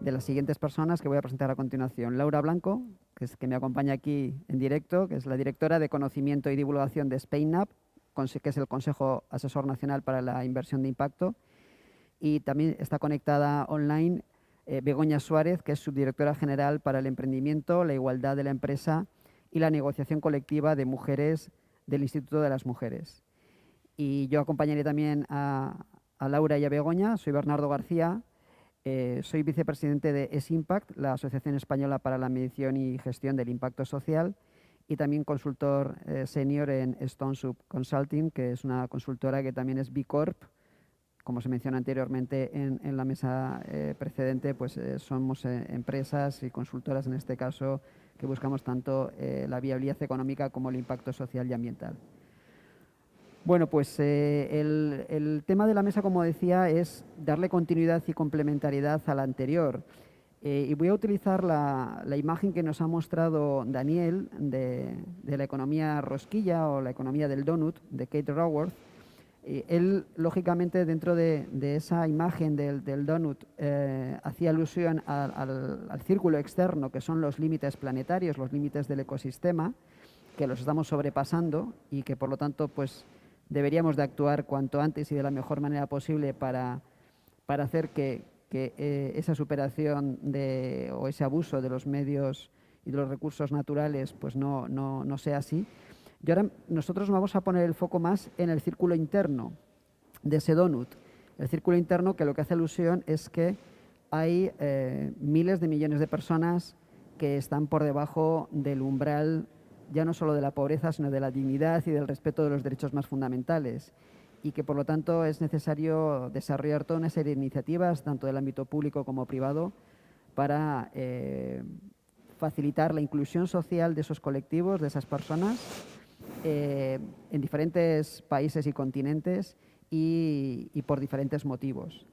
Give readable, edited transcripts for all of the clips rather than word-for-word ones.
de las siguientes personas que voy a presentar a continuación. Laura Blanco, que me acompaña aquí en directo, que es la directora de Conocimiento y Divulgación de SpainUp, que es el Consejo Asesor Nacional para la Inversión de Impacto. Y también está conectada online Begoña Suárez, que es subdirectora general para el emprendimiento, la igualdad de la empresa y la negociación colectiva de mujeres del Instituto de las Mujeres. Y yo acompañaré también a Laura y a Begoña. Soy Bernardo García, soy vicepresidente de ESImpact, la Asociación Española para la Medición y Gestión del Impacto Social, y también consultor senior en StoneSoup Consulting, que es una consultora que también es B Corp. Como se menciona anteriormente en la mesa precedente, pues somos empresas y consultoras, en este caso, que buscamos tanto la viabilidad económica como el impacto social y ambiental. Bueno, pues el tema de la mesa, como decía, es darle continuidad y complementariedad a la anterior. Y voy a utilizar la imagen que nos ha mostrado Daniel de la economía rosquilla o la economía del donut de Kate Raworth. Él, lógicamente, dentro de esa imagen del donut, hacía alusión al círculo externo, que son los límites planetarios, los límites del ecosistema, que los estamos sobrepasando y que, por lo tanto, pues deberíamos de actuar cuanto antes y de la mejor manera posible para hacer que esa superación o ese abuso de los medios y de los recursos naturales pues no sea así. Y ahora nosotros vamos a poner el foco más en el círculo interno de ese donut. El círculo interno, que lo que hace alusión es que hay miles de millones de personas que están por debajo del umbral ya no solo de la pobreza, sino de la dignidad y del respeto de los derechos más fundamentales, y que por lo tanto es necesario desarrollar toda una serie de iniciativas, tanto del ámbito público como privado, para facilitar la inclusión social de esos colectivos, de esas personas, en diferentes países y continentes y por diferentes motivos.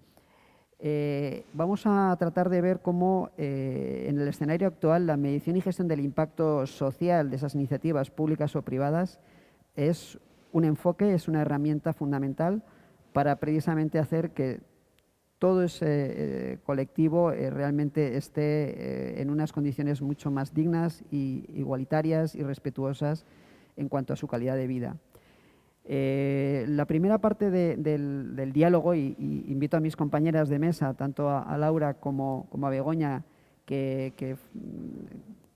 Vamos a tratar de ver cómo en el escenario actual la medición y gestión del impacto social de esas iniciativas públicas o privadas es un enfoque, es una herramienta fundamental para precisamente hacer que todo ese colectivo realmente esté en unas condiciones mucho más dignas y igualitarias y respetuosas en cuanto a su calidad de vida. La primera parte del diálogo, y invito a mis compañeras de mesa, tanto a Laura como a Begoña, que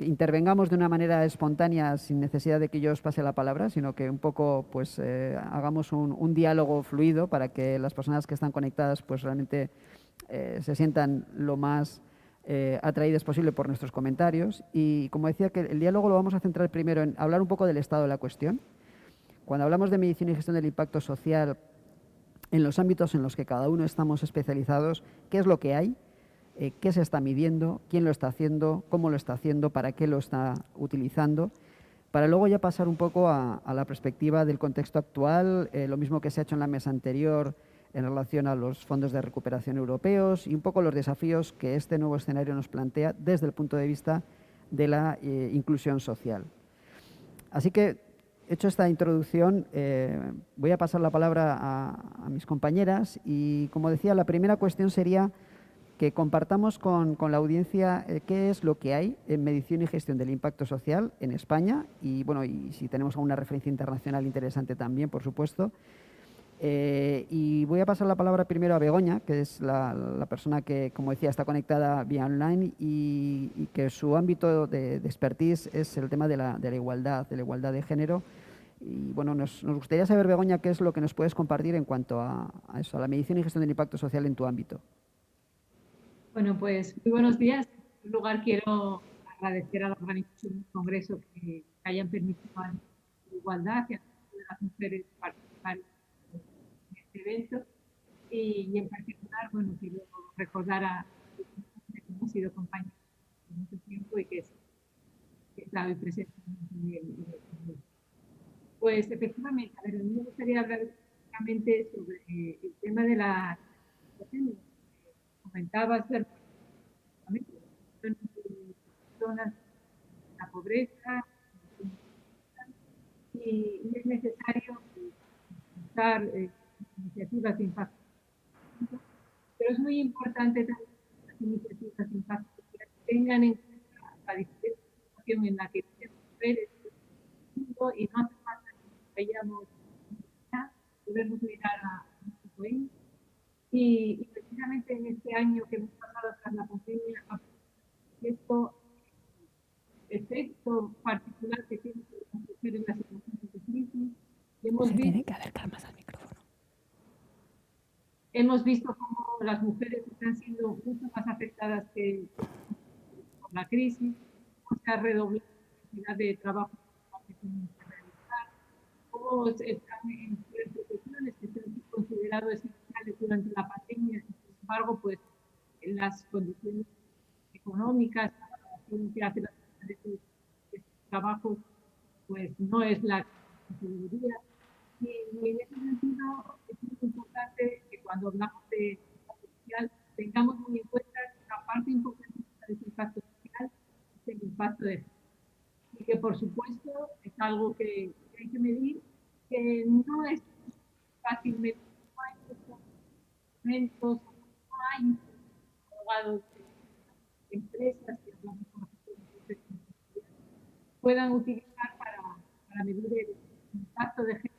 intervengamos de una manera espontánea sin necesidad de que yo os pase la palabra, sino que un poco pues hagamos un diálogo fluido para que las personas que están conectadas pues realmente se sientan lo más atraídas posible por nuestros comentarios. Y como decía, que el diálogo lo vamos a centrar primero en hablar un poco del estado de la cuestión. Cuando hablamos de medición y gestión del impacto social en los ámbitos en los que cada uno estamos especializados, ¿qué es lo que hay? ¿Qué se está midiendo? ¿Quién lo está haciendo? ¿Cómo lo está haciendo? ¿Para qué lo está utilizando? Para luego ya pasar un poco a la perspectiva del contexto actual, lo mismo que se ha hecho en la mesa anterior en relación a los fondos de recuperación europeos y un poco los desafíos que este nuevo escenario nos plantea desde el punto de vista de la inclusión social. Así que, hecho esta introducción, voy a pasar la palabra a mis compañeras y, como decía, la primera cuestión sería que compartamos con la audiencia qué es lo que hay en medición y gestión del impacto social en España y, bueno, y si tenemos alguna referencia internacional interesante también, por supuesto. Y voy a pasar la palabra primero a Begoña, que es la persona que, como decía, está conectada vía online y que su ámbito de expertise es el tema de la igualdad, de género. Y bueno, nos gustaría saber, Begoña, qué es lo que nos puedes compartir en cuanto a eso, a la medición y gestión del impacto social en tu ámbito. Bueno, pues muy buenos días. En primer lugar, quiero agradecer a la organización del Congreso que hayan permitido a la igualdad y a las mujeres participar en este evento. Y en particular, bueno, quiero recordar a que hemos sido compañeros por mucho tiempo y que está hoy presente en el. Pues efectivamente, a ver, a mí me gustaría hablar específicamente sobre el tema de la comentabas, zonas la pobreza y es necesario usar iniciativas de impacto, pero es muy importante también las iniciativas encuestas de impacto social tengan en cuenta la diferente situación en la que viven mujeres y no hace falta que vayamos a podemos mirar a nuestro país. Y precisamente en este año que hemos pasado tras la pandemia, esto efecto particular que tiene las mujeres en las situaciones de crisis. Se tiene que acercar más al micrófono. Hemos visto cómo las mujeres están siendo mucho más afectadas por la crisis, cómo se ha redoblado la cantidad de trabajo que tienen que realizar, cómo están en profesiones que se han considerado esenciales durante la pandemia, y sin embargo, pues en las condiciones económicas, la valoración que hace las mujeres de estos trabajos, pues no es la que se debería. Y en ese sentido es muy importante que cuando hablamos de impacto social tengamos muy en cuenta que la parte importante de ese impacto social es el impacto de género. Y que por supuesto es algo que hay que medir, que no es fácilmente, no hay muchos instrumentos, no hay abogados de empresas que hablamos con los puedan utilizar para medir el impacto de género.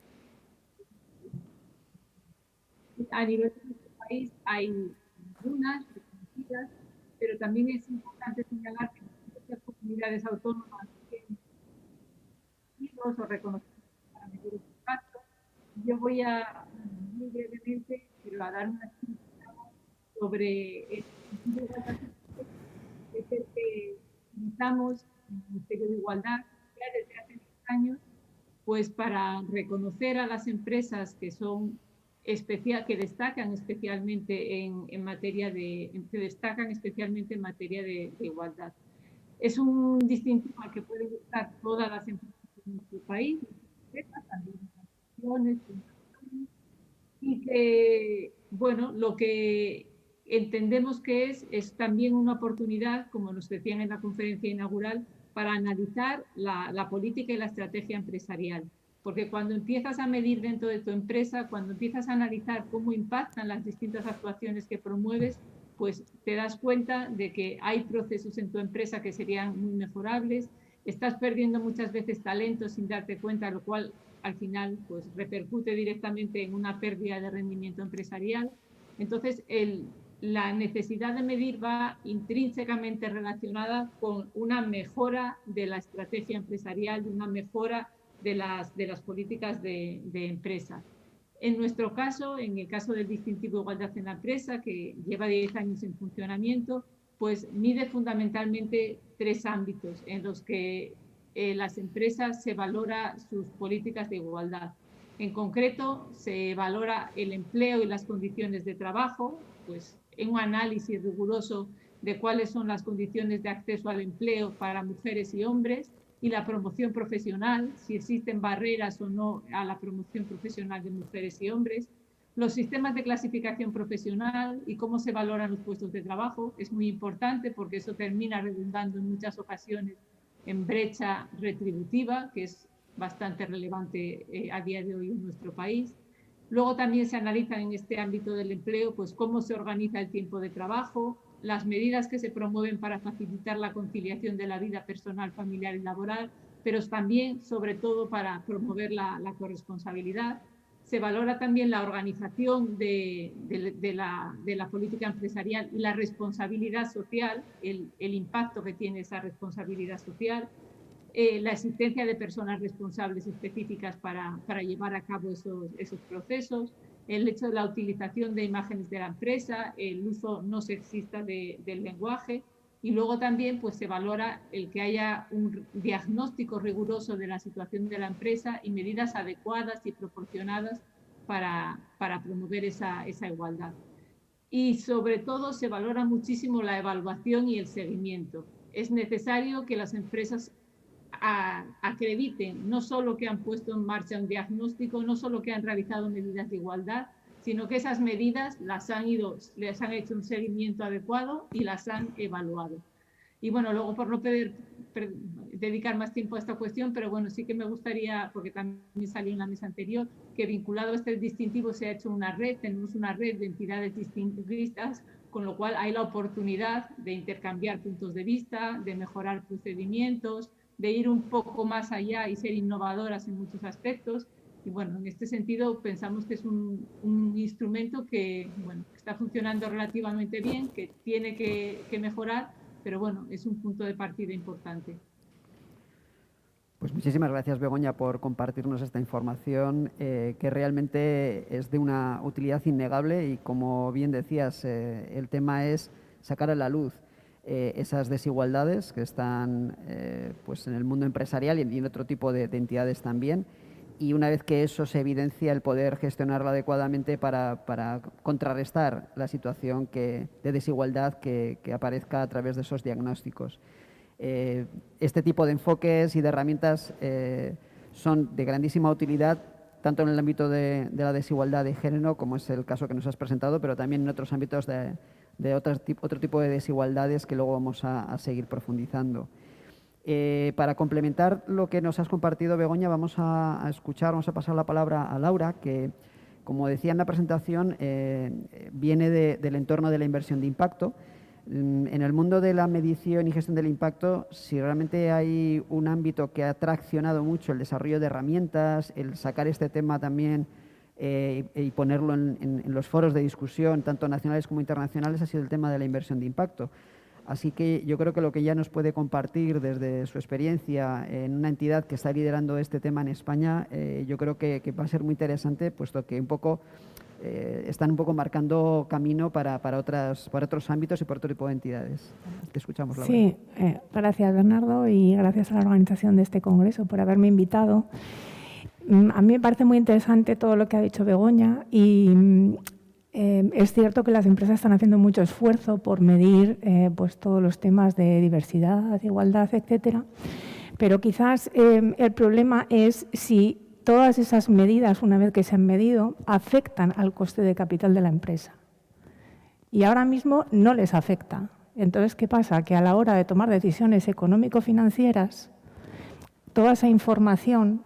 A nivel de nuestro país hay algunas reconocidas, pero también es importante señalar que muchas comunidades autónomas tienen o reconocimientos para medir el impacto. Yo voy a, muy brevemente, pero a dar una crítica sobre el sentido de igualdad, que es el que utilizamos en el Ministerio de Igualdad ya desde hace 10 años, pues para reconocer a las empresas que son que destacan especialmente en materia de igualdad. Es un distintivo al que pueden estar todas las empresas de nuestro país, también organizaciones, y que, bueno, lo que entendemos que es también una oportunidad, como nos decían en la conferencia inaugural, para analizar la política y la estrategia empresarial. Porque cuando empiezas a medir dentro de tu empresa, cuando empiezas a analizar cómo impactan las distintas actuaciones que promueves, pues te das cuenta de que hay procesos en tu empresa que serían muy mejorables, estás perdiendo muchas veces talento sin darte cuenta, lo cual al final pues repercute directamente en una pérdida de rendimiento empresarial. Entonces, la necesidad de medir va intrínsecamente relacionada con una mejora de la estrategia empresarial, de una mejora de las políticas de empresa. En nuestro caso, en el caso del distintivo Igualdad en la Empresa, que lleva 10 años en funcionamiento, pues mide fundamentalmente 3 ámbitos en los que las empresas se valora sus políticas de igualdad. En concreto, se valora el empleo y las condiciones de trabajo, pues en un análisis riguroso de cuáles son las condiciones de acceso al empleo para mujeres y hombres, y la promoción profesional, si existen barreras o no a la promoción profesional de mujeres y hombres, los sistemas de clasificación profesional y cómo se valoran los puestos de trabajo. Es muy importante porque eso termina redundando en muchas ocasiones en brecha retributiva, que es bastante relevante a día de hoy en nuestro país. Luego también se analizan en este ámbito del empleo, pues cómo se organiza el tiempo de trabajo, las medidas que se promueven para facilitar la conciliación de la vida personal, familiar y laboral, pero también, sobre todo, para promover la corresponsabilidad. Se valora también la organización de la política empresarial y la responsabilidad social, el impacto que tiene esa responsabilidad social, la existencia de personas responsables específicas para llevar a cabo esos procesos, el hecho de la utilización de imágenes de la empresa, el uso no sexista del lenguaje, y luego también pues, se valora el que haya un diagnóstico riguroso de la situación de la empresa y medidas adecuadas y proporcionadas para promover esa igualdad. Y sobre todo se valora muchísimo la evaluación y el seguimiento. Es necesario que las empresas acrediten no solo que han puesto en marcha un diagnóstico, no solo que han realizado medidas de igualdad, sino que esas medidas les han hecho un seguimiento adecuado y las han evaluado. Y bueno, luego por no dedicar más tiempo a esta cuestión, pero bueno, sí que me gustaría, porque también salió en la mesa anterior, que vinculado a este distintivo se ha hecho una red, tenemos una red de entidades distintivas con lo cual hay la oportunidad de intercambiar puntos de vista, de mejorar procedimientos, de ir un poco más allá y ser innovadoras en muchos aspectos. Y bueno, en este sentido pensamos que es un instrumento que bueno, está funcionando relativamente bien, que tiene que mejorar, pero bueno, es un punto de partida importante. Pues muchísimas gracias, Begoña, por compartirnos esta información que realmente es de una utilidad innegable y, como bien decías, el tema es sacar a la luz esas desigualdades que están pues en el mundo empresarial y en otro tipo de entidades también. Y una vez que eso se evidencia, el poder gestionarlo adecuadamente para contrarrestar la situación de desigualdad que aparezca a través de esos diagnósticos. Este tipo de enfoques y de herramientas son de grandísima utilidad, tanto en el ámbito de la desigualdad de género, como es el caso que nos has presentado, pero también en otros ámbitos de otro tipo de desigualdades que luego vamos a seguir profundizando. Para complementar lo que nos has compartido, Begoña, vamos a pasar la palabra a Laura, que, como decía en la presentación, viene del entorno de la inversión de impacto. En el mundo de la medición y gestión del impacto, si realmente hay un ámbito que ha traccionado mucho el desarrollo de herramientas, el sacar este tema también y ponerlo en los foros de discusión, tanto nacionales como internacionales, ha sido el tema de la inversión de impacto. Así que yo creo que lo que ella nos puede compartir desde su experiencia en una entidad que está liderando este tema en España, yo creo que va a ser muy interesante, puesto que un poco están un poco marcando camino para otros ámbitos y para otro tipo de entidades. Te escuchamos, Laura. Sí, gracias, Bernardo, y gracias a la organización de este congreso por haberme invitado. A mí me parece muy interesante todo lo que ha dicho Begoña y es cierto que las empresas están haciendo mucho esfuerzo por medir pues todos los temas de diversidad, igualdad, etcétera, pero quizás el problema es si todas esas medidas, una vez que se han medido, afectan al coste de capital de la empresa. Y ahora mismo no les afecta. Entonces, ¿qué pasa? Que a la hora de tomar decisiones económico-financieras, toda esa información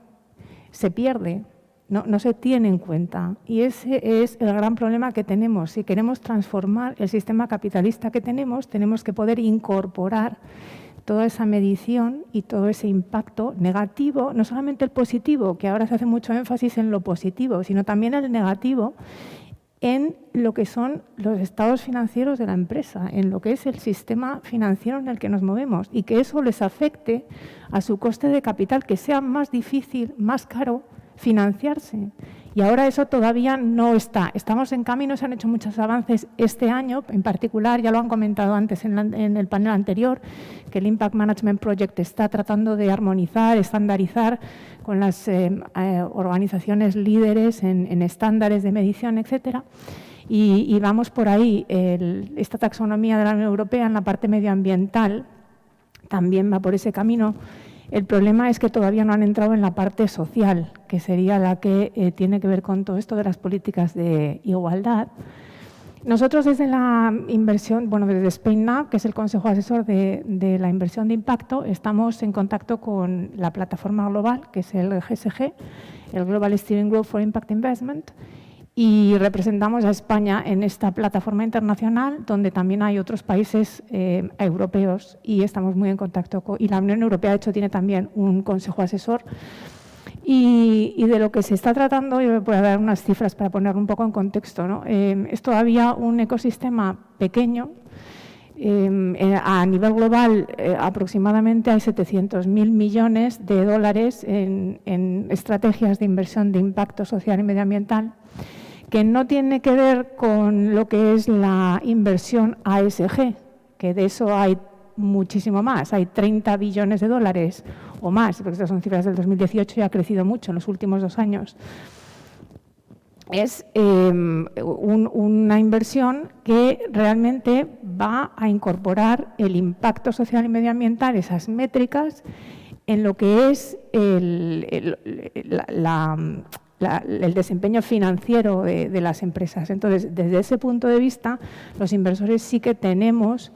se pierde, no se tiene en cuenta. Y ese es el gran problema que tenemos. Si queremos transformar el sistema capitalista que tenemos que poder incorporar toda esa medición y todo ese impacto negativo, no solamente el positivo, que ahora se hace mucho énfasis en lo positivo, sino también el negativo en lo que son los estados financieros de la empresa, en lo que es el sistema financiero en el que nos movemos y que eso les afecte a su coste de capital, que sea más difícil, más caro financiarse. Y ahora eso todavía no está. Estamos en camino, se han hecho muchos avances este año, en particular, ya lo han comentado antes en el panel anterior, que el Impact Management Project está tratando de armonizar, estandarizar con las organizaciones líderes en estándares de medición, etcétera. Y vamos por ahí. Esta taxonomía de la Unión Europea en la parte medioambiental también va por ese camino. El problema es que todavía no han entrado en la parte social, que sería la que tiene que ver con todo esto de las políticas de igualdad. Nosotros desde la inversión, desde SpainNow, que es el Consejo Asesor de la Inversión de Impacto, estamos en contacto con la plataforma global, que es el GSG, el Global Steering Group for Impact Investment, y representamos a España en esta plataforma internacional, donde también hay otros países europeos y estamos muy en contacto y la Unión Europea, de hecho, tiene también un consejo asesor. Y de lo que se está tratando, yo voy a dar unas cifras para ponerlo un poco en contexto, ¿no? Es todavía un ecosistema pequeño. A nivel global, aproximadamente hay 700.000 millones de dólares en estrategias de inversión de impacto social y medioambiental, que no tiene que ver con lo que es la inversión ASG, que de eso hay muchísimo más, hay 30 billones de dólares o más, porque estas son cifras del 2018 y ha crecido mucho en los últimos 2 años. Es una inversión que realmente va a incorporar el impacto social y medioambiental, esas métricas, en lo que es el desempeño financiero de las empresas. Entonces, desde ese punto de vista, los inversores sí que tenemos,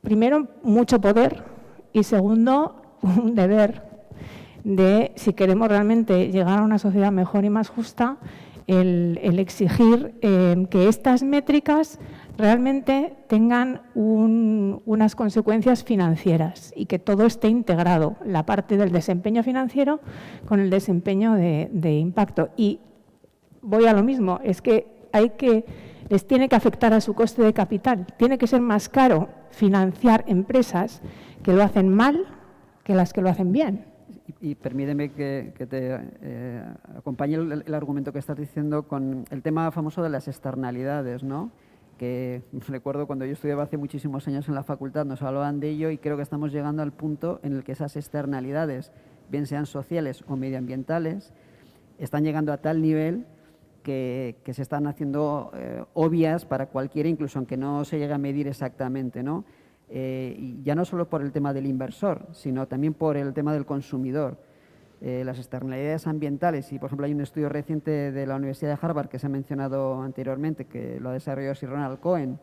primero, mucho poder y segundo, un deber de, si queremos realmente llegar a una sociedad mejor y más justa, el exigir que estas métricas realmente tengan unas consecuencias financieras y que todo esté integrado, la parte del desempeño financiero con el desempeño de impacto. Y voy a lo mismo, es que les tiene que afectar a su coste de capital. Tiene que ser más caro financiar empresas que lo hacen mal que las que lo hacen bien. Y permíteme que te acompañe el argumento que estás diciendo con el tema famoso de las externalidades, ¿no? Que recuerdo cuando yo estudiaba hace muchísimos años en la facultad, nos hablaban de ello y creo que estamos llegando al punto en el que esas externalidades, bien sean sociales o medioambientales, están llegando a tal nivel que se están haciendo obvias para cualquiera, incluso aunque no se llegue a medir exactamente, ¿no? Y ya no solo por el tema del inversor, sino también por el tema del consumidor. Las externalidades ambientales, y por ejemplo hay un estudio reciente de la Universidad de Harvard que se ha mencionado anteriormente, que lo ha desarrollado Sir Ronald Cohen,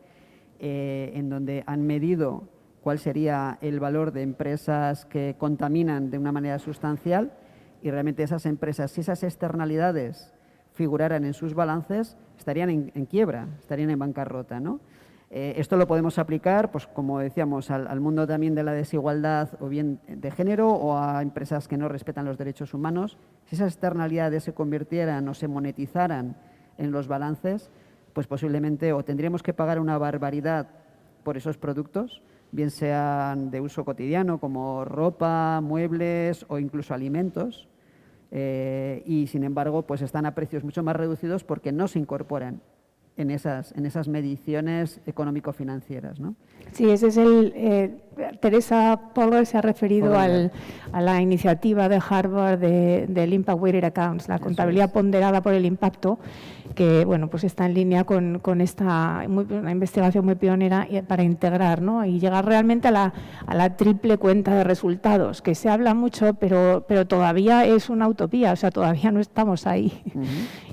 en donde han medido cuál sería el valor de empresas que contaminan de una manera sustancial, y realmente esas empresas, si esas externalidades figuraran en sus balances, estarían en quiebra, estarían en bancarrota, ¿no? Esto lo podemos aplicar, pues como decíamos, al mundo también de la desigualdad o bien de género o a empresas que no respetan los derechos humanos. Si esas externalidades se convirtieran o se monetizaran en los balances, pues posiblemente o tendríamos que pagar una barbaridad por esos productos, bien sean de uso cotidiano como ropa, muebles o incluso alimentos, y sin embargo pues están a precios mucho más reducidos porque no se incorporan en esas mediciones económico-financieras, ¿no? Sí, ese es Teresa Poller se ha referido a la iniciativa de Harvard del Impact Weighted Accounts, la contabilidad ponderada por el impacto, que bueno, pues está en línea con una investigación muy pionera para integrar, ¿no? Y llegar realmente a la triple cuenta de resultados, que se habla mucho, pero todavía es una utopía, o sea, todavía no estamos ahí.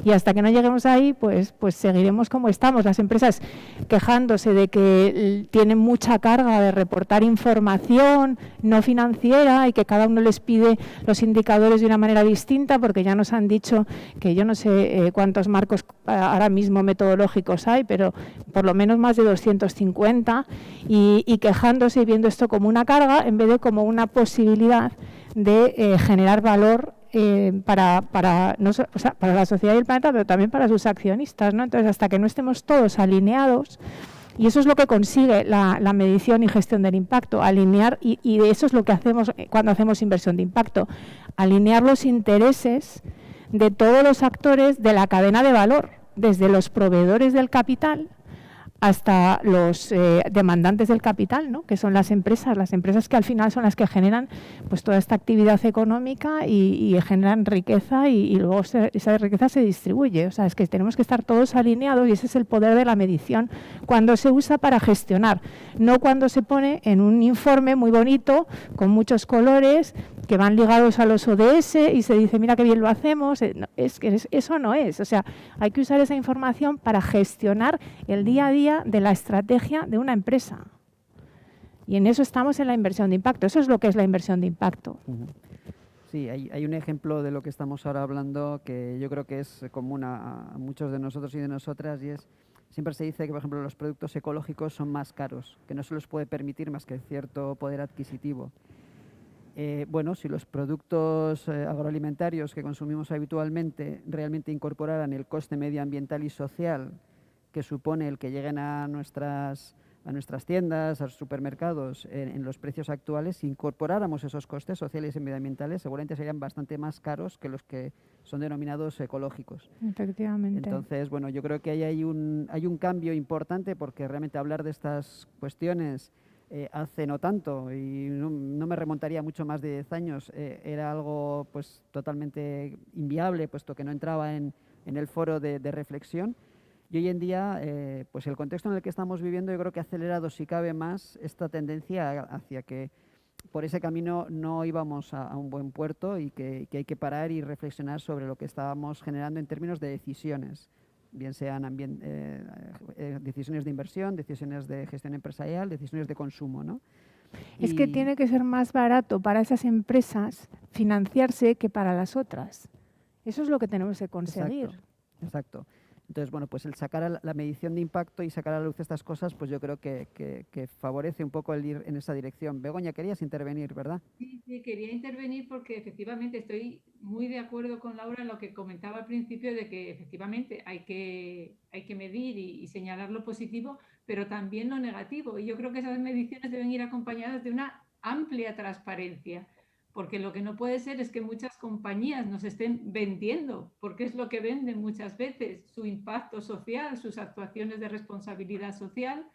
Y hasta que no lleguemos ahí, pues seguiremos como estamos. Las empresas quejándose de que tienen mucha carga de reportar información no financiera y que cada uno les pide los indicadores de una manera distinta, porque ya nos han dicho que yo no sé cuántos marcos ahora mismo metodológicos hay, pero por lo menos más de 250, y quejándose y viendo esto como una carga en vez de como una posibilidad de generar valor para la sociedad y el planeta, pero también para sus accionistas, ¿no? Entonces, hasta que no estemos todos alineados, y eso es lo que consigue la medición y gestión del impacto, alinear, y eso es lo que hacemos cuando hacemos inversión de impacto, alinear los intereses de todos los actores de la cadena de valor, desde los proveedores del capital hasta los demandantes del capital, ¿no? Que son las empresas que al final son las que generan pues toda esta actividad económica y generan riqueza y luego esa riqueza se distribuye. O sea, es que tenemos que estar todos alineados y ese es el poder de la medición cuando se usa para gestionar, no cuando se pone en un informe muy bonito con muchos colores que van ligados a los ODS y se dice, mira qué bien lo hacemos. Eso no es. O sea, hay que usar esa información para gestionar el día a día de la estrategia de una empresa. Y en eso estamos en la inversión de impacto. Eso es lo que es la inversión de impacto. Sí, hay un ejemplo de lo que estamos ahora hablando que yo creo que es común a muchos de nosotros y de nosotras, y es, siempre se dice que, por ejemplo, los productos ecológicos son más caros, que no se los puede permitir más que cierto poder adquisitivo. Bueno, si los productos agroalimentarios que consumimos habitualmente realmente incorporaran el coste medioambiental y social que supone el que lleguen a nuestras tiendas, a los supermercados, en los precios actuales, si incorporáramos esos costes sociales y medioambientales, seguramente serían bastante más caros que los que son denominados ecológicos. Efectivamente. Entonces, bueno, yo creo que ahí hay un cambio importante, porque realmente hablar de estas cuestiones hace no tanto, y no me remontaría mucho más de 10 años, era algo pues totalmente inviable, puesto que no entraba en el foro de reflexión. Y hoy en día, pues el contexto en el que estamos viviendo, yo creo que ha acelerado, si cabe más, esta tendencia hacia que por ese camino no íbamos a un buen puerto, y que hay que parar y reflexionar sobre lo que estábamos generando en términos de decisiones, bien sean decisiones de inversión, decisiones de gestión empresarial, decisiones de consumo, ¿no? Es que tiene que ser más barato para esas empresas financiarse que para las otras. Eso es lo que tenemos que conseguir. Exacto. Exacto. Entonces, bueno, pues el sacar a la medición de impacto y sacar a la luz estas cosas, pues yo creo que favorece un poco el ir en esa dirección. Begoña, querías intervenir, ¿verdad? Sí, sí, quería intervenir porque efectivamente estoy muy de acuerdo con Laura en lo que comentaba al principio de que efectivamente hay que medir y señalar lo positivo, pero también lo negativo. Y yo creo que esas mediciones deben ir acompañadas de una amplia transparencia, porque lo que no puede ser es que muchas compañías nos estén vendiendo, porque es lo que venden muchas veces, su impacto social, sus actuaciones de responsabilidad social.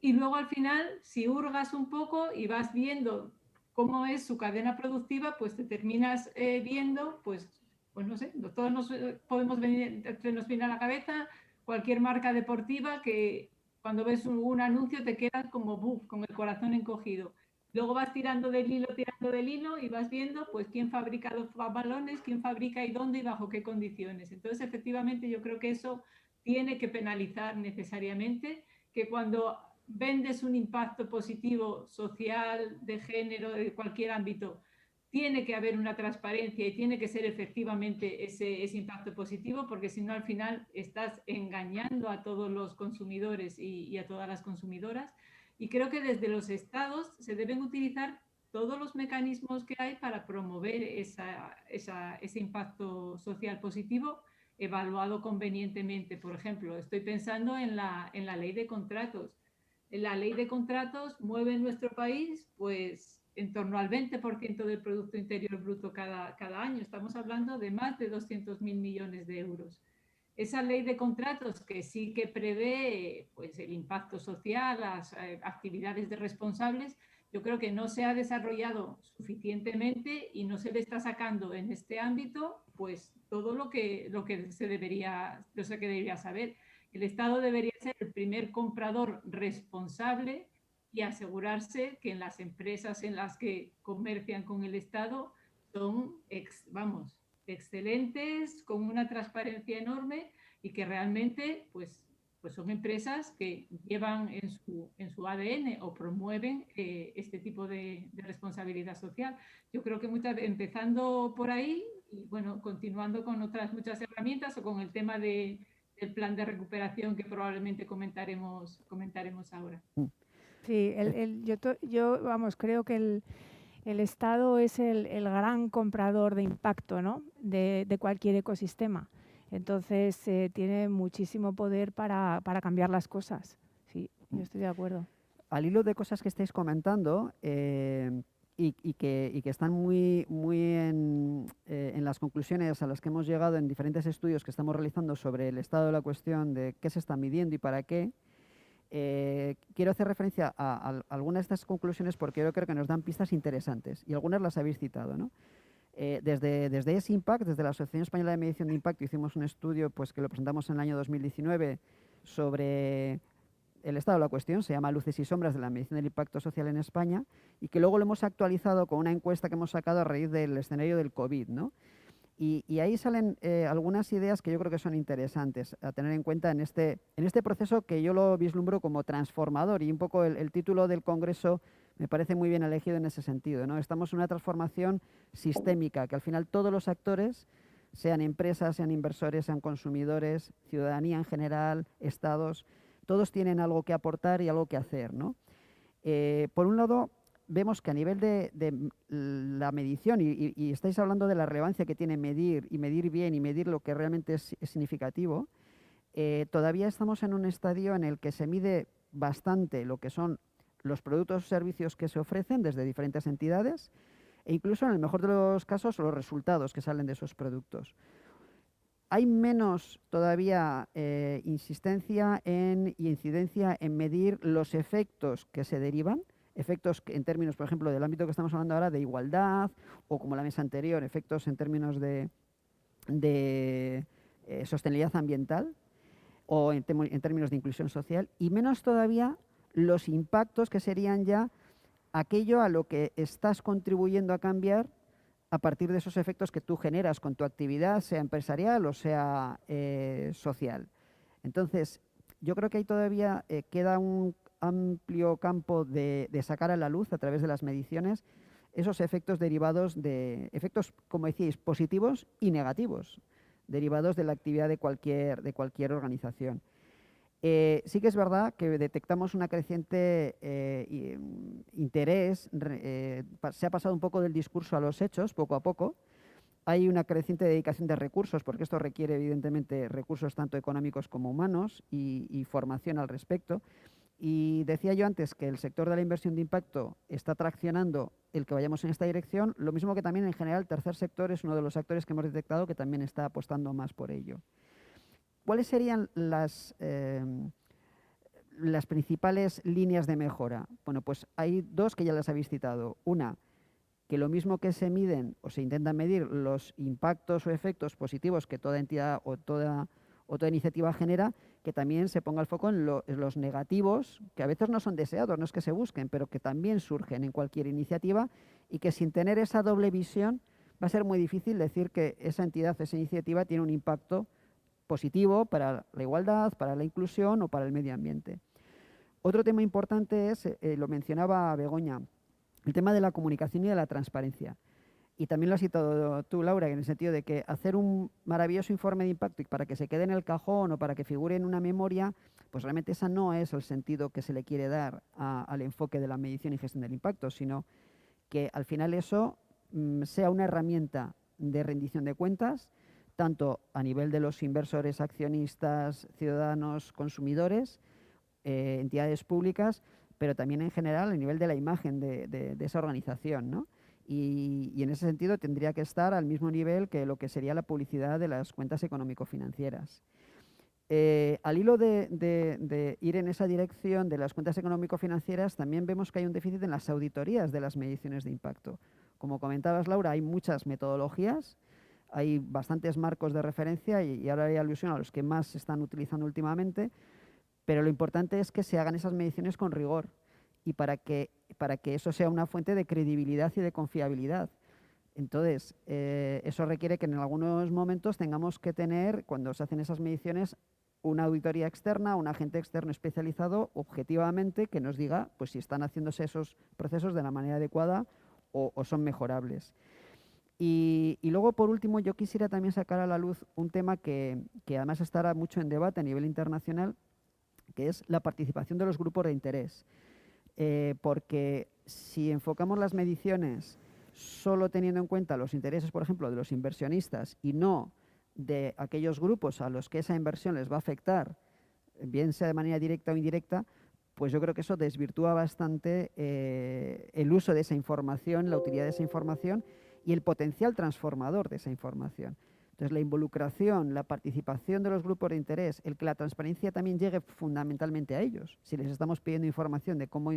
Y luego al final, si hurgas un poco y vas viendo cómo es su cadena productiva, pues te terminas viendo, pues no sé, todos podemos venir, nos viene a la cabeza cualquier marca deportiva que cuando ves un anuncio te quedas como buf, con el corazón encogido. Luego vas tirando del hilo y vas viendo pues quién fabrica los balones, quién fabrica y dónde y bajo qué condiciones. Entonces, efectivamente, yo creo que eso tiene que penalizar necesariamente, que cuando vendes un impacto positivo social, de género, de cualquier ámbito, tiene que haber una transparencia y tiene que ser efectivamente ese impacto positivo, porque si no al final estás engañando a todos los consumidores y a todas las consumidoras. Y creo que desde los estados se deben utilizar todos los mecanismos que hay para promover ese impacto social positivo evaluado convenientemente. Por ejemplo, estoy pensando en la ley de contratos. La ley de contratos mueve en nuestro país pues en torno al 20% del Producto Interior Bruto cada año. Estamos hablando de más de 200.000 millones de euros. Esa ley de contratos que sí que prevé pues, el impacto social, las actividades de responsables, yo creo que no se ha desarrollado suficientemente y no se le está sacando en este ámbito pues todo lo que se debería, lo que debería saber. El Estado debería ser el primer comprador responsable y asegurarse que en las empresas en las que comercian con el Estado son, excelentes, con una transparencia enorme y que realmente pues son empresas que llevan en su ADN o promueven este tipo de responsabilidad social. Yo creo que empezando por ahí y bueno, continuando con otras muchas herramientas o con el tema del plan de recuperación que probablemente comentaremos ahora. Sí, vamos, creo que el Estado es el gran comprador de impacto, ¿no? de cualquier ecosistema. Entonces, tiene muchísimo poder para cambiar las cosas. Sí, yo estoy de acuerdo. Al hilo de cosas que estáis comentando y que están muy en las conclusiones a las que hemos llegado en diferentes estudios que estamos realizando sobre el estado de la cuestión de qué se está midiendo y para qué, quiero hacer referencia a algunas de estas conclusiones porque yo creo que nos dan pistas interesantes y algunas las habéis citado, ¿no? Desde ESImpact, desde la Asociación Española de Medición de Impacto, hicimos un estudio pues, que lo presentamos en el año 2019 sobre el estado de la cuestión, se llama Luces y Sombras de la Medición del Impacto Social en España, y que luego lo hemos actualizado con una encuesta que hemos sacado a raíz del escenario del COVID, ¿no? Y ahí salen algunas ideas que yo creo que son interesantes a tener en cuenta en este proceso que yo lo vislumbro como transformador, y un poco el título del Congreso me parece muy bien elegido en ese sentido, ¿no? Estamos en una transformación sistémica, que al final todos los actores, sean empresas, sean inversores, sean consumidores, ciudadanía en general, estados, todos tienen algo que aportar y algo que hacer, ¿no? Por un lado, vemos que a nivel de la medición, y estáis hablando de la relevancia que tiene medir, y medir bien, y medir lo que realmente es significativo, todavía estamos en un estadio en el que se mide bastante lo que son los productos o servicios que se ofrecen desde diferentes entidades, e incluso en el mejor de los casos los resultados que salen de esos productos. Hay menos todavía insistencia y incidencia en medir los efectos que se derivan, efectos en términos, por ejemplo, del ámbito que estamos hablando ahora de igualdad, o como la mesa anterior, efectos en términos de sostenibilidad ambiental, o en términos de inclusión social, y menos todavía los impactos que serían ya aquello a lo que estás contribuyendo a cambiar a partir de esos efectos que tú generas con tu actividad, sea empresarial o sea social. Entonces, yo creo que ahí todavía queda un amplio campo de sacar a la luz a través de las mediciones esos efectos derivados de efectos, como decíais, positivos y negativos derivados de la actividad de cualquier organización. Sí que es verdad que detectamos una creciente interés, se ha pasado un poco del discurso a los hechos, poco a poco. Hay una creciente dedicación de recursos, porque esto requiere evidentemente recursos tanto económicos como humanos y formación al respecto. Y decía yo antes que el sector de la inversión de impacto está traccionando el que vayamos en esta dirección, lo mismo que también en general el tercer sector es uno de los actores que hemos detectado que también está apostando más por ello. ¿Cuáles serían las principales líneas de mejora? Bueno, pues hay dos que ya las habéis citado. Una, que lo mismo que se miden o se intentan medir los impactos o efectos positivos que toda entidad o toda iniciativa genera, que también se ponga el foco en los negativos, que a veces no son deseados, no es que se busquen, pero que también surgen en cualquier iniciativa y que sin tener esa doble visión va a ser muy difícil decir que esa entidad, esa iniciativa tiene un impacto positivo para la igualdad, para la inclusión o para el medio ambiente. Otro tema importante es, lo mencionaba Begoña, el tema de la comunicación y de la transparencia. Y también lo has citado tú, Laura, en el sentido de que hacer un maravilloso informe de impacto y para que se quede en el cajón o para que figure en una memoria, pues realmente ese no es el sentido que se le quiere dar al enfoque de la medición y gestión del impacto, sino que al final eso sea una herramienta de rendición de cuentas, tanto a nivel de los inversores, accionistas, ciudadanos, consumidores, entidades públicas, pero también en general a nivel de la imagen de esa organización, ¿no? Y en ese sentido tendría que estar al mismo nivel que lo que sería la publicidad de las cuentas económico-financieras. Al hilo de ir en esa dirección de las cuentas económico-financieras, también vemos que hay un déficit en las auditorías de las mediciones de impacto. Como comentabas, Laura, hay muchas metodologías, hay bastantes marcos de referencia y ahora hay alusión a los que más se están utilizando últimamente, pero lo importante es que se hagan esas mediciones con rigor y para que eso sea una fuente de credibilidad y de confiabilidad. Entonces, eso requiere que en algunos momentos tengamos que tener, cuando se hacen esas mediciones, una auditoría externa, un agente externo especializado objetivamente que nos diga pues, si están haciéndose esos procesos de la manera adecuada o son mejorables. Y luego, por último, yo quisiera también sacar a la luz un tema que además estará mucho en debate a nivel internacional, que es la participación de los grupos de interés. Porque si enfocamos las mediciones solo teniendo en cuenta los intereses, por ejemplo, de los inversionistas y no de aquellos grupos a los que esa inversión les va a afectar, bien sea de manera directa o indirecta, pues yo creo que eso desvirtúa bastante el uso de esa información, la utilidad de esa información y el potencial transformador de esa información. Entonces, la involucración, la participación de los grupos de interés, el que la transparencia también llegue fundamentalmente a ellos. Si les estamos pidiendo información de cómo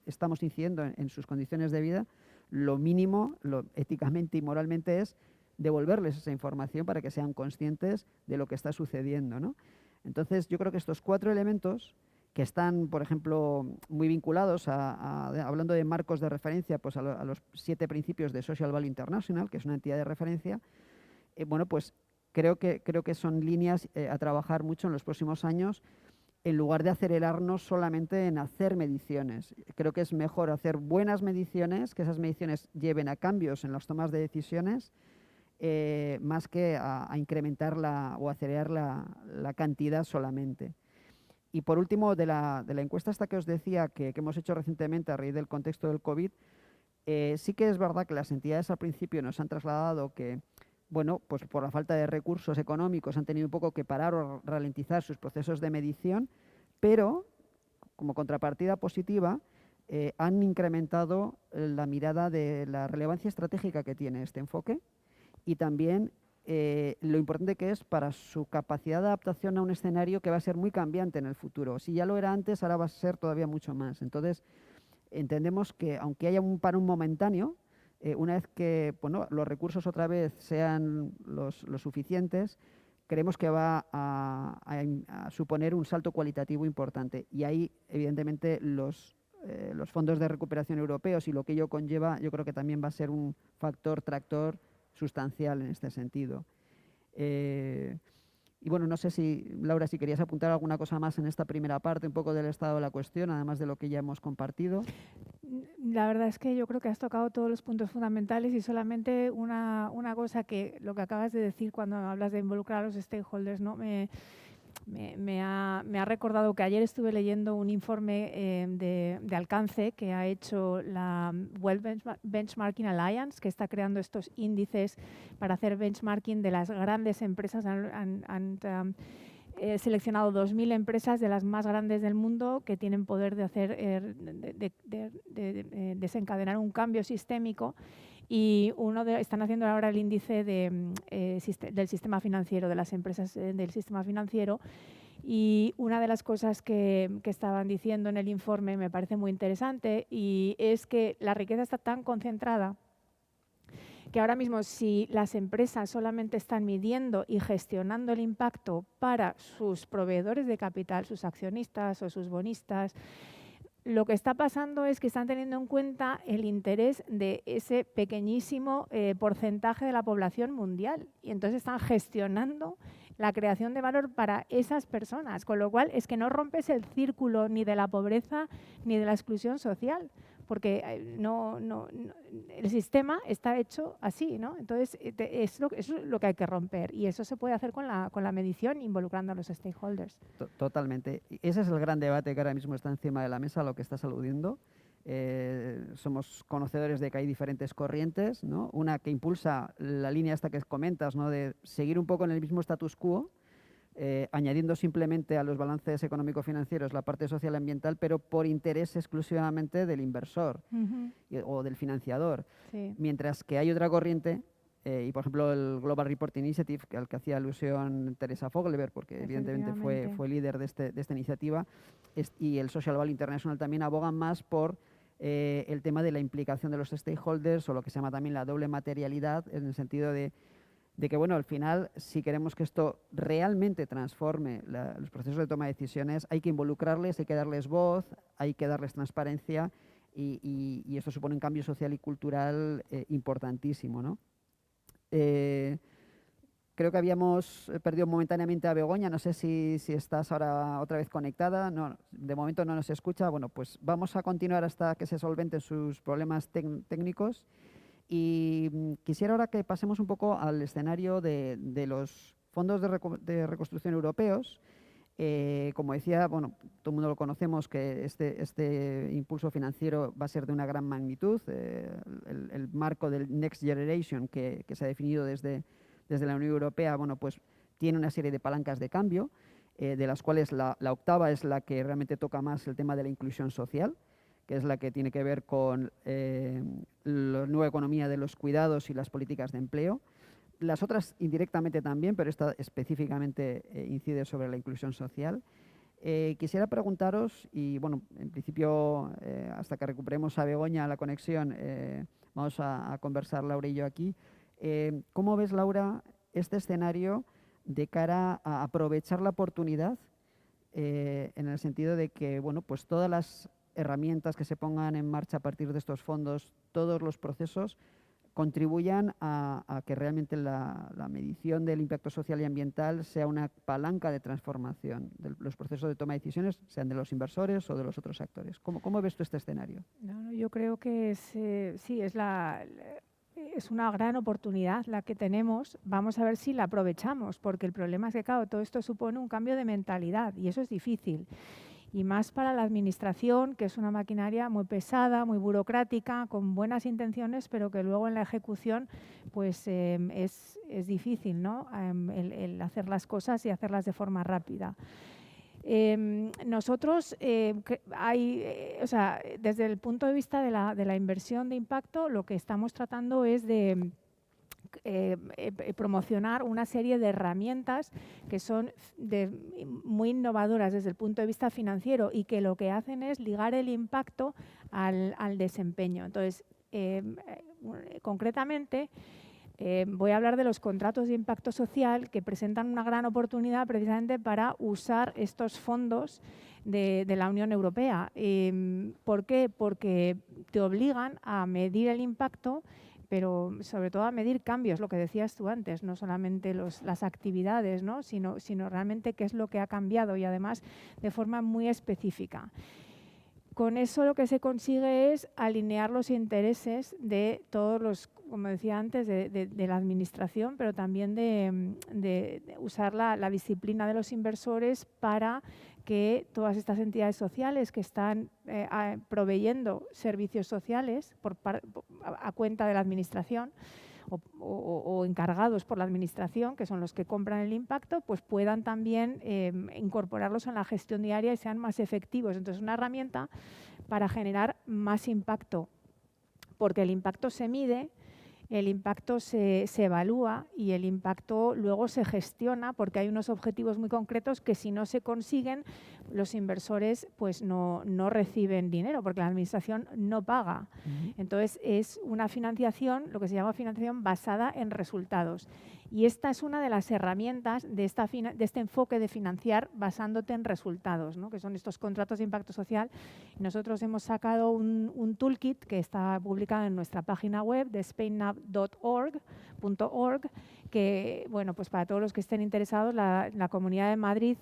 estamos incidiendo en sus condiciones de vida, lo mínimo, éticamente y moralmente, es devolverles esa información para que sean conscientes de lo que está sucediendo, ¿no? Entonces, yo creo que estos 4 elementos que están, por ejemplo, muy vinculados hablando de marcos de referencia, pues a los 7 principios de Social Value International, que es una entidad de referencia, bueno, pues creo que son líneas a trabajar mucho en los próximos años, en lugar de acelerarnos solamente en hacer mediciones. Creo que es mejor hacer buenas mediciones, que esas mediciones lleven a cambios en las tomas de decisiones, más que a incrementar o acelerar la cantidad solamente. Y por último, de la encuesta esta que os decía que hemos hecho recientemente a raíz del contexto del COVID, sí que es verdad que las entidades al principio nos han trasladado que, bueno, pues por la falta de recursos económicos han tenido un poco que parar o ralentizar sus procesos de medición, pero como contrapartida positiva han incrementado la mirada de la relevancia estratégica que tiene este enfoque y también lo importante que es para su capacidad de adaptación a un escenario que va a ser muy cambiante en el futuro. Si ya lo era antes, ahora va a ser todavía mucho más. Entonces, entendemos que aunque haya un parón momentáneo, una vez que los recursos otra vez sean los suficientes, creemos que va a suponer un salto cualitativo importante. Y ahí, evidentemente, los fondos de recuperación europeos y lo que ello conlleva, yo creo que también va a ser un factor tractor sustancial en este sentido. Y bueno, no sé si, Laura, si querías apuntar alguna cosa más en esta primera parte, un poco del estado de la cuestión, además de lo que ya hemos compartido. La verdad es que yo creo que has tocado todos los puntos fundamentales y solamente una cosa que lo que acabas de decir cuando hablas de involucrar a los stakeholders, ¿no? Me ha recordado que ayer estuve leyendo un informe de alcance que ha hecho la World Benchmarking Alliance, que está creando estos índices para hacer benchmarking de las grandes empresas. Han seleccionado 2.000 empresas de las más grandes del mundo que tienen poder de hacer desencadenar un cambio sistémico, y están haciendo ahora el índice del sistema financiero, de las empresas del sistema financiero, y una de las cosas que estaban diciendo en el informe me parece muy interesante, y es que la riqueza está tan concentrada que ahora mismo, si las empresas solamente están midiendo y gestionando el impacto para sus proveedores de capital, sus accionistas o sus bonistas, lo que está pasando es que están teniendo en cuenta el interés de ese pequeñísimo porcentaje de la población mundial, y entonces están gestionando la creación de valor para esas personas, con lo cual es que no rompes el círculo ni de la pobreza ni de la exclusión social, porque el sistema está hecho así, ¿no? Entonces, eso es lo que hay que romper, y eso se puede hacer con la medición, involucrando a los stakeholders. Totalmente. Y ese es el gran debate que ahora mismo está encima de la mesa, a lo que estás aludiendo. Somos conocedores de que hay diferentes corrientes, ¿no? Una que impulsa la línea esta que comentas, ¿no? De seguir un poco en el mismo status quo, añadiendo simplemente a los balances económico-financieros la parte social y ambiental, pero por interés exclusivamente del inversor o del financiador. Sí. Mientras que hay otra corriente, y por ejemplo el Global Report Initiative, al que hacía alusión Teresa Fogelberg, porque evidentemente fue líder de esta iniciativa, y el Social Value International también abogan más por el tema de la implicación de los stakeholders, o lo que se llama también la doble materialidad, en el sentido de que, bueno, al final, si queremos que esto realmente transforme los procesos de toma de decisiones, hay que involucrarles, hay que darles voz, hay que darles transparencia, y esto supone un cambio social y cultural importantísimo, ¿no? Creo que habíamos perdido momentáneamente a Begoña, no sé si estás ahora otra vez conectada. No, de momento no nos escucha. Bueno, pues vamos a continuar hasta que se solventen sus problemas técnicos. Y quisiera ahora que pasemos un poco al escenario de los fondos de reconstrucción europeos. Como decía, bueno, todo el mundo lo conocemos, que este impulso financiero va a ser de una gran magnitud. El marco del Next Generation que se ha definido desde la Unión Europea, bueno, pues tiene una serie de palancas de cambio, de las cuales la octava es la que realmente toca más el tema de la inclusión social, que es la que tiene que ver con la nueva economía de los cuidados y las políticas de empleo. Las otras indirectamente también, pero esta específicamente incide sobre la inclusión social. Quisiera preguntaros, y bueno, en principio, hasta que recuperemos a Begoña la conexión, vamos a conversar Laura y yo aquí. ¿Cómo ves, Laura, este escenario de cara a aprovechar la oportunidad, en el sentido de que, bueno, pues todas las herramientas que se pongan en marcha a partir de estos fondos, todos los procesos, contribuyan a que realmente la medición del impacto social y ambiental sea una palanca de transformación de los procesos de toma de decisiones, sean de los inversores o de los otros actores? ¿Cómo ves tú este escenario? No, yo creo que sí, es una gran oportunidad la que tenemos. Vamos a ver si la aprovechamos, porque el problema es que, claro, todo esto supone un cambio de mentalidad, y eso es difícil. Y más para la administración, que es una maquinaria muy pesada, muy burocrática, con buenas intenciones, pero que luego en la ejecución pues es difícil, ¿no? El hacer las cosas y hacerlas de forma rápida. Nosotros, desde el punto de vista de la inversión de impacto, lo que estamos tratando es de promocionar una serie de herramientas que son muy innovadoras desde el punto de vista financiero, y que lo que hacen es ligar el impacto al desempeño. Entonces, concretamente, voy a hablar de los contratos de impacto social, que presentan una gran oportunidad precisamente para usar estos fondos de la Unión Europea. ¿Por qué? Porque te obligan a medir el impacto, pero sobre todo a medir cambios, lo que decías tú antes, no solamente las actividades, ¿no? sino realmente qué es lo que ha cambiado, y además de forma muy específica. con eso lo que se consigue es alinear los intereses de todos los, como decía antes, de la administración, pero también de usar la disciplina de los inversores para que todas estas entidades sociales que están proveyendo servicios sociales a cuenta de la administración o encargados por la administración, que son los que compran el impacto, pues puedan también incorporarlos en la gestión diaria y sean más efectivos. Entonces, una herramienta para generar más impacto, porque el impacto se mide, el impacto se evalúa y el impacto luego se gestiona, porque hay unos objetivos muy concretos que si no se consiguen, los inversores pues no reciben dinero, porque la administración no paga. Entonces es una financiación, lo que se llama financiación basada en resultados. Y esta es una de las herramientas de este enfoque de financiar basándote en resultados, ¿no? Que son estos contratos de impacto social. Nosotros hemos sacado un toolkit que está publicado en nuestra página web de spainnab.org, que, bueno, pues para todos los que estén interesados, la Comunidad de Madrid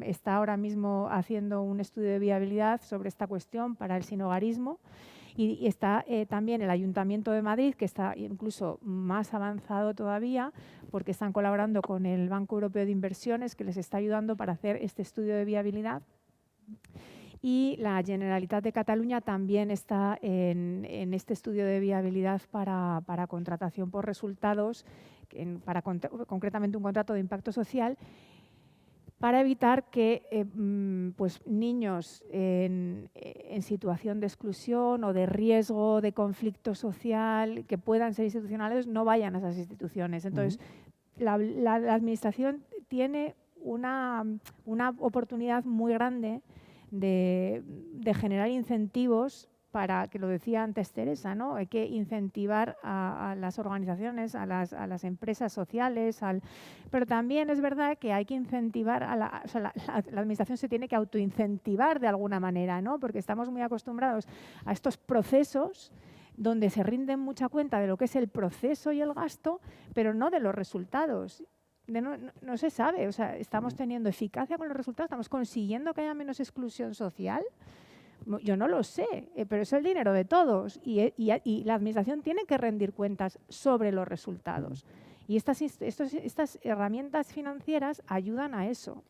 está ahora mismo haciendo un estudio de viabilidad sobre esta cuestión para el sinhogarismo. Y está también el Ayuntamiento de Madrid, que está incluso más avanzado todavía, porque están colaborando con el Banco Europeo de Inversiones, que les está ayudando para hacer este estudio de viabilidad. Y la Generalitat de Cataluña también está en este estudio de viabilidad para contratación por resultados, concretamente un contrato de impacto social, para evitar que pues niños en situación de exclusión o de riesgo de conflicto social que puedan ser institucionales no vayan a esas instituciones. Entonces, la administración tiene una oportunidad muy grande de generar incentivos para, que lo decía antes Teresa, ¿no? Hay que incentivar a las organizaciones, a las empresas sociales, pero también es verdad que hay que incentivar la administración se tiene que autoincentivar de alguna manera, ¿no? Porque estamos muy acostumbrados a estos procesos donde se rinden mucha cuenta de lo que es el proceso y el gasto, pero no de los resultados. No se sabe, o sea, estamos teniendo eficacia con los resultados, estamos consiguiendo que haya menos exclusión social. Yo no lo sé, pero es el dinero de todos y la administración tiene que rendir cuentas sobre los resultados. Y estas herramientas financieras ayudan a eso.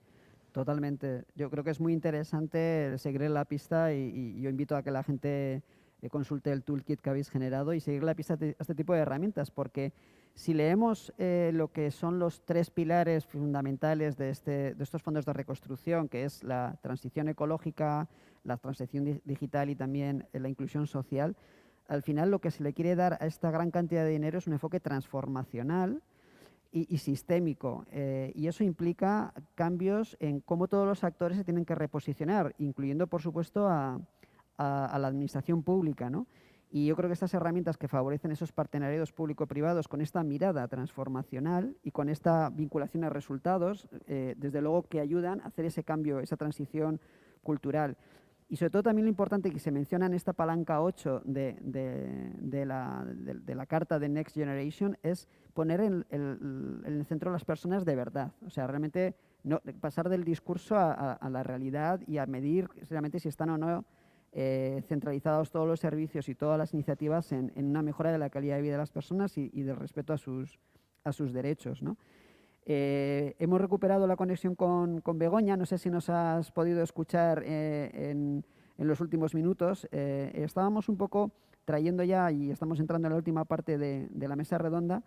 Totalmente. Yo creo que es muy interesante seguir la pista y yo invito a que la gente consulte el toolkit que habéis generado y seguir la pista a este tipo de herramientas, porque si leemos lo que son los 3 pilares fundamentales de estos fondos de reconstrucción, que es la transición ecológica, la transición digital y también la inclusión social, al final lo que se le quiere dar a esta gran cantidad de dinero es un enfoque transformacional y sistémico. Y eso implica cambios en cómo todos los actores se tienen que reposicionar, incluyendo, por supuesto, a la administración pública, ¿no? Y yo creo que estas herramientas que favorecen esos partenariados público-privados con esta mirada transformacional y con esta vinculación a resultados, desde luego que ayudan a hacer ese cambio, esa transición cultural. Y sobre todo también lo importante que se menciona en esta palanca 8 de la carta de Next Generation es poner en el centro a las personas de verdad. O sea, realmente pasar del discurso a la realidad y a medir realmente si están o no centralizados todos los servicios y todas las iniciativas en una mejora de la calidad de vida de las personas y del respeto a sus derechos, ¿no? Hemos recuperado la conexión con Begoña, no sé si nos has podido escuchar en los últimos minutos. Estábamos un poco trayendo ya, y estamos entrando en la última parte de la mesa redonda,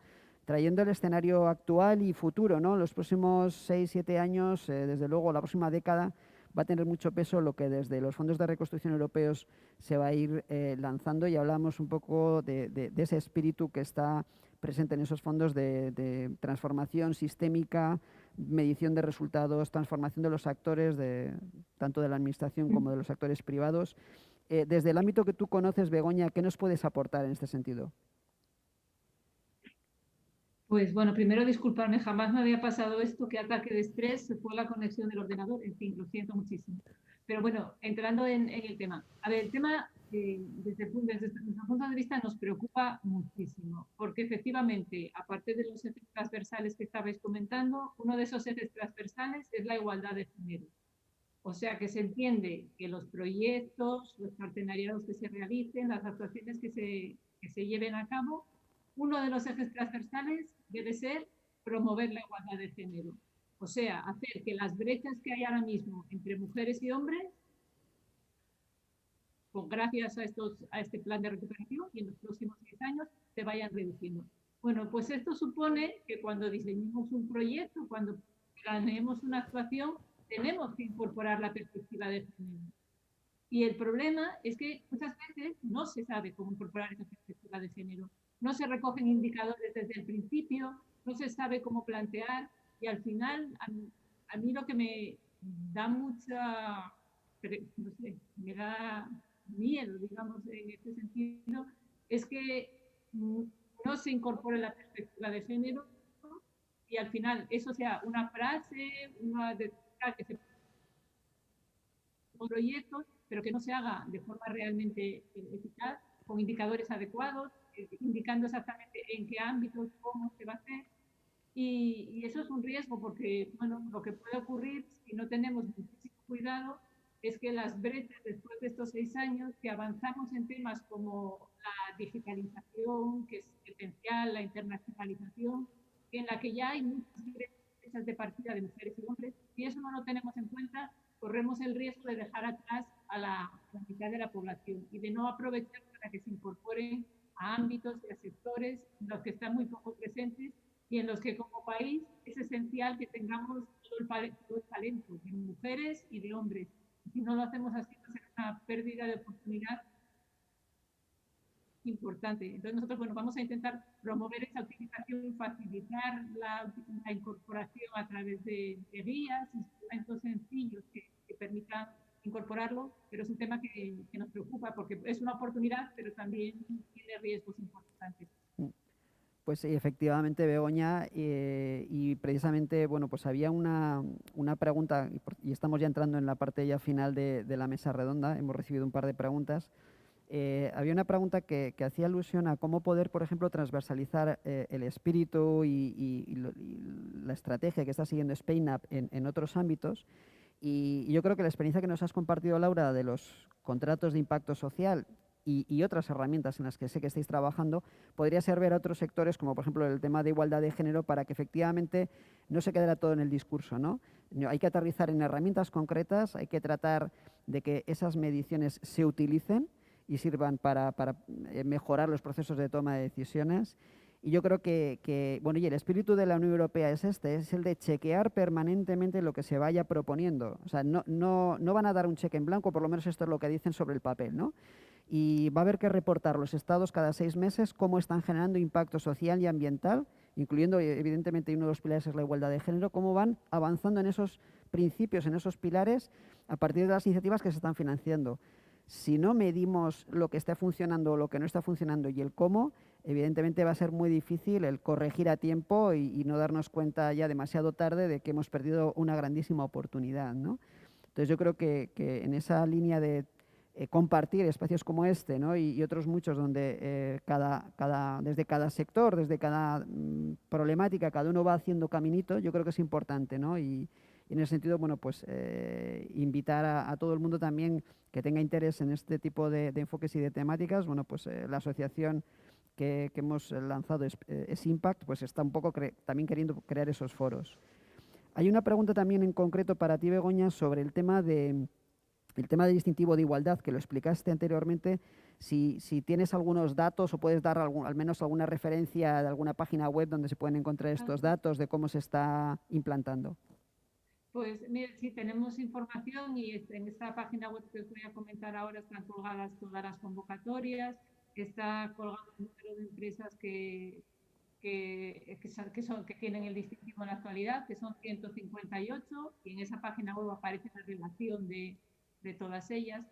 trayendo el escenario actual y futuro, ¿no? Los próximos 6, 7 años, desde luego la próxima década, va a tener mucho peso lo que desde los fondos de reconstrucción europeos se va a ir lanzando, y hablamos un poco de ese espíritu que está presente en esos fondos de transformación sistémica, medición de resultados, transformación de los actores, tanto de la administración como de los actores privados. Desde el ámbito que tú conoces, Begoña, ¿qué nos puedes aportar en este sentido? Pues bueno, primero disculparme, jamás me había pasado esto, que ataque de estrés, se fue la conexión del ordenador, en fin, lo siento muchísimo. Pero bueno, entrando en el tema. A ver, el tema desde nuestro punto de vista nos preocupa muchísimo, porque efectivamente, aparte de los ejes transversales que estabais comentando, uno de esos ejes transversales es la igualdad de género. O sea que se entiende que los proyectos, los partenariados que se realicen, las actuaciones que se lleven a cabo, uno de los ejes transversales debe ser promover la igualdad de género. O sea, hacer que las brechas que hay ahora mismo entre mujeres y hombres, pues gracias a este plan de recuperación y en los próximos 10 años, se vayan reduciendo. Bueno, pues esto supone que cuando diseñemos un proyecto, cuando planeemos una actuación, tenemos que incorporar la perspectiva de género. Y el problema es que muchas veces no se sabe cómo incorporar esa perspectiva de género. No se recogen indicadores desde el principio, no se sabe cómo plantear y al final a mí lo que me da mucha, no sé, me da miedo, digamos, en este sentido, es que no se incorpore la perspectiva de género y al final eso sea una frase, una de que se proyectos, pero que no se haga de forma realmente eficaz, con indicadores adecuados, indicando exactamente en qué ámbitos, cómo se va a hacer. Y eso es un riesgo porque, bueno, lo que puede ocurrir si no tenemos muchísimo cuidado es que las brechas después de estos 6 años, que avanzamos en temas como la digitalización, que es esencial, la internacionalización, en la que ya hay muchas brechas de partida de mujeres y hombres, y eso no lo tenemos en cuenta, corremos el riesgo de dejar atrás a la mitad de la población y de no aprovechar para que se incorporen a ámbitos y a sectores en los que están muy poco presentes y en los que como país es esencial que tengamos todo el talento de mujeres y de hombres. Si no lo hacemos así, va a ser una pérdida de oportunidad importante. Entonces nosotros, bueno, vamos a intentar promover esa utilización, facilitar la incorporación a través de guías, instrumentos sencillos que permitan incorporarlo, pero es un tema que nos preocupa porque es una oportunidad, pero también tiene riesgos importantes. Pues sí, efectivamente, Begoña, y precisamente, bueno, pues había una pregunta, y estamos ya entrando en la parte ya final de la mesa redonda, hemos recibido un par de preguntas. Había una pregunta que hacía alusión a cómo poder, por ejemplo, transversalizar el espíritu y la estrategia que está siguiendo SpainUp en otros ámbitos. Y yo creo que la experiencia que nos has compartido, Laura, de los contratos de impacto social y otras herramientas en las que sé que estáis trabajando, podría servir a otros sectores, como por ejemplo el tema de igualdad de género, para que efectivamente no se quedara todo en el discurso, ¿no? Hay que aterrizar en herramientas concretas, hay que tratar de que esas mediciones se utilicen y sirvan para mejorar los procesos de toma de decisiones. Y yo creo bueno, y el espíritu de la Unión Europea es es el de chequear permanentemente lo que se vaya proponiendo. O sea, no van a dar un cheque en blanco, por lo menos esto es lo que dicen sobre el papel, ¿no? Y va a haber que reportar los estados cada 6 meses cómo están generando impacto social y ambiental, incluyendo evidentemente uno de los pilares es la igualdad de género, cómo van avanzando en esos principios, en esos pilares, a partir de las iniciativas que se están financiando. Si no medimos lo que está funcionando o lo que no está funcionando y el cómo, evidentemente va a ser muy difícil el corregir a tiempo y no darnos cuenta ya demasiado tarde de que hemos perdido una grandísima oportunidad, ¿no? Entonces yo creo que en esa línea de compartir espacios como este, ¿no? y otros muchos donde desde cada sector, desde cada problemática, cada uno va haciendo caminito, yo creo que es importante, ¿no? Y en ese sentido, bueno, pues invitar a todo el mundo también que tenga interés en este tipo de enfoques y de temáticas, bueno, pues la asociación que hemos lanzado es Impact, pues está un poco también queriendo crear esos foros. Hay una pregunta también en concreto para ti, Begoña, sobre el tema del distintivo de igualdad, que lo explicaste anteriormente, si tienes algunos datos o puedes dar al menos alguna referencia de alguna página web donde se pueden encontrar estos datos de cómo se está implantando. Pues mire, sí, tenemos información y en esta página web que os voy a comentar ahora están colgadas todas las convocatorias, está colgado el número de empresas que tienen el distintivo en la actualidad, que son 158, y en esa página web aparece la relación de todas ellas.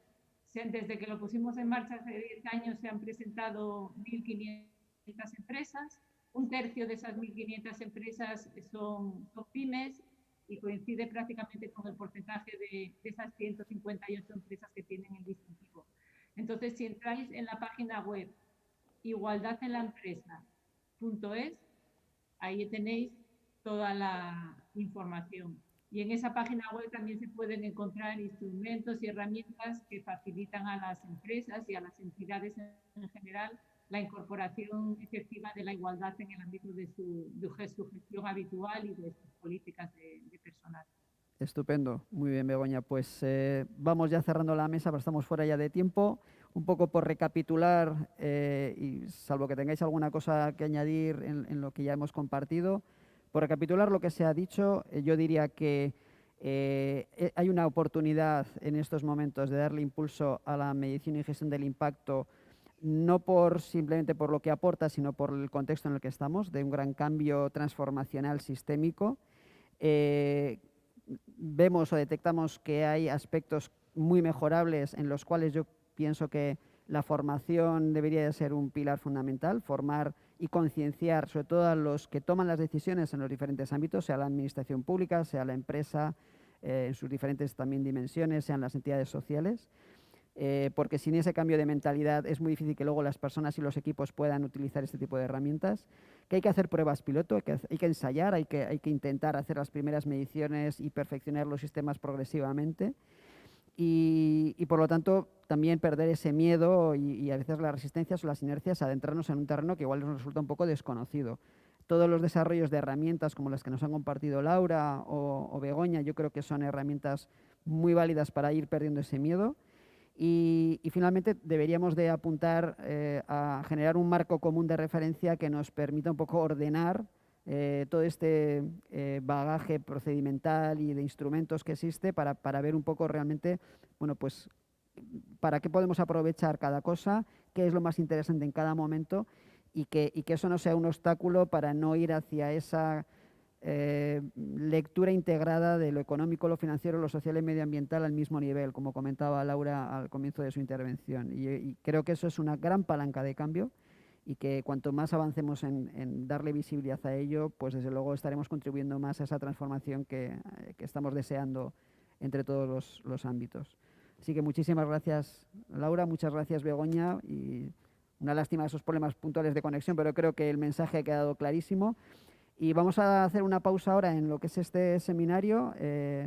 Desde que lo pusimos en marcha hace 10 años se han presentado 1.500 empresas, un tercio de esas 1.500 empresas son pymes y coincide prácticamente con el porcentaje de esas 158 empresas que tienen el distintivo. Entonces, si entráis en la página web igualdadenlaempresa.es, ahí tenéis toda la información. Y en esa página web también se pueden encontrar instrumentos y herramientas que facilitan a las empresas y a las entidades en general la incorporación efectiva de la igualdad en el ámbito de su gestión habitual y de sus políticas de personal. Estupendo, muy bien, Begoña. Pues vamos ya cerrando la mesa, pero estamos fuera ya de tiempo. Un poco por recapitular, y salvo que tengáis alguna cosa que añadir en lo que ya hemos compartido, por recapitular lo que se ha dicho, yo diría que hay una oportunidad en estos momentos de darle impulso a la medición y gestión del impacto, no simplemente por lo que aporta, sino por el contexto en el que estamos, de un gran cambio transformacional sistémico. Vemos o detectamos que hay aspectos muy mejorables en los cuales yo pienso que la formación debería de ser un pilar fundamental, formar y concienciar sobre todo a los que toman las decisiones en los diferentes ámbitos, sea la administración pública, sea la empresa, en sus diferentes también dimensiones, sean las entidades sociales. Porque sin ese cambio de mentalidad es muy difícil que luego las personas y los equipos puedan utilizar este tipo de herramientas, que hay que hacer pruebas piloto, hay que ensayar, hay que intentar hacer las primeras mediciones y perfeccionar los sistemas progresivamente y por lo tanto también perder ese miedo y a veces las resistencias o las inercias a adentrarnos en un terreno que igual nos resulta un poco desconocido. Todos los desarrollos de herramientas como las que nos han compartido Laura o Begoña, yo creo que son herramientas muy válidas para ir perdiendo ese miedo. Y finalmente deberíamos de apuntar a generar un marco común de referencia que nos permita un poco ordenar todo este bagaje procedimental y de instrumentos que existe para ver un poco realmente, bueno, pues para qué podemos aprovechar cada cosa, qué es lo más interesante en cada momento y que eso no sea un obstáculo para no ir hacia esa lectura integrada de lo económico, lo financiero, lo social y medioambiental al mismo nivel, como comentaba Laura al comienzo de su intervención. Y creo que eso es una gran palanca de cambio y que cuanto más avancemos en darle visibilidad a ello, pues desde luego estaremos contribuyendo más a esa transformación que estamos deseando entre todos los ámbitos. Así que muchísimas gracias, Laura, muchas gracias, Begoña, y una lástima esos problemas puntuales de conexión, pero creo que el mensaje ha quedado clarísimo. Y vamos a hacer una pausa ahora en lo que es este seminario.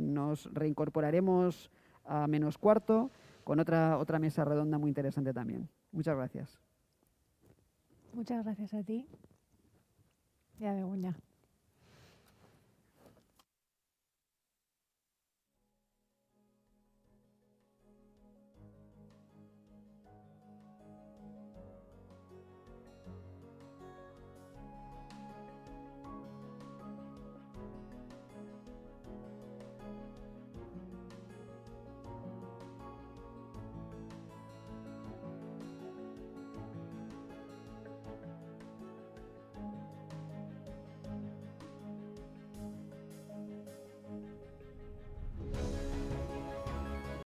Nos reincorporaremos a -15 con otra mesa redonda muy interesante también. Muchas gracias. Muchas gracias a ti y a Begoña.